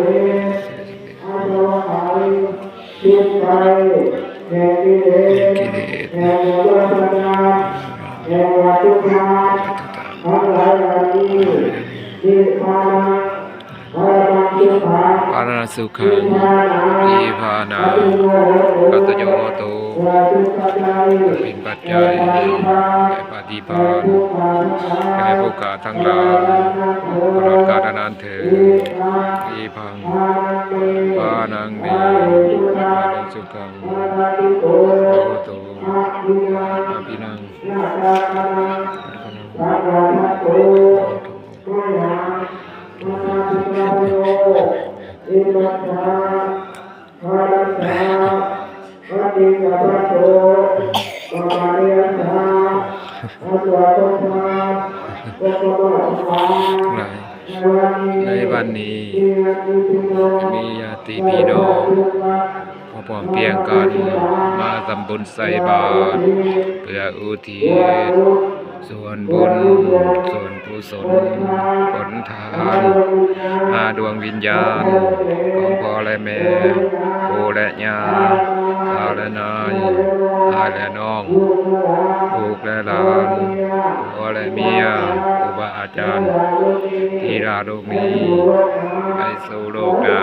กิเลสปานาสุขังนิพพานังกัตโยโตเป็นปัจจัยแก่ปฏิภาณแก่ผู้กาทั้งหลายตลอดกาลนานเถิดนิพพังปานังเนปานังสุขังโตโตอภินังในวันนี้มีญาติพี่น้องพอพร้อมเพรียงกันมาทำบุญใส่บาตรเพื่ออุทิศส่วนบุญส่วนกุศลผลทานหาดวงวิญญาณของพ่อและแม่ปู่และย่าตาและนายอาและน้องลูกและหลานพ่อและเมียครูบาอาจารย์ที่ราโลกนี้ไปสู่โลกหน้า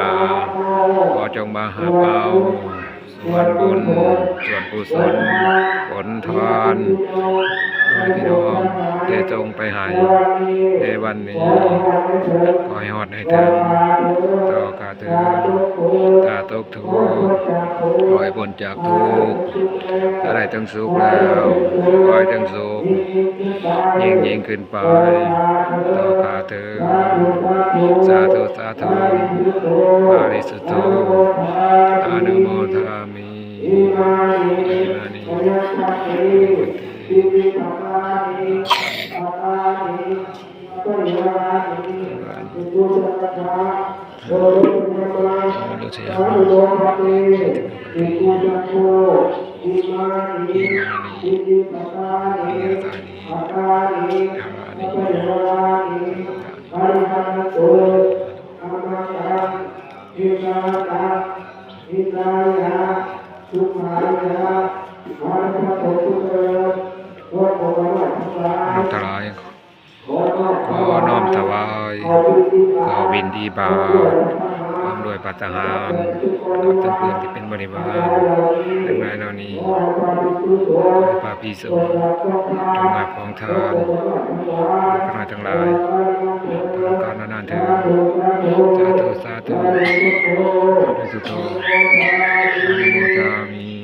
ขอจงมาหาเอาส่วนบุญส่วนกุศลผลทานพี่น้องได้จงไปหายในวันนี้ขอให้ฮอดให้ถึงต่อกาเถิดตาตกทุกข์ขอให้พ้นจากทุกข์ถ้าได้ทั้งสุขแล้วขอให้ทั้งสุขยิ่งขึ้นไปต่อกาเถิดสาธุสาธุปาริสุทโธอนุโมทามิอานิน้อมถวายขอน้อมถวายขอวินดีบาตพร้อมด้วยปัตตาหารกับทั้งเพื่อนที่เป็นบริวารทั้งหลายเหล่านี้พระภิกษุจงมาของทานคณะทั้งหลายตลอดกาลนานเถิดสาธุสาธุพระสุโธอนุโมทามิ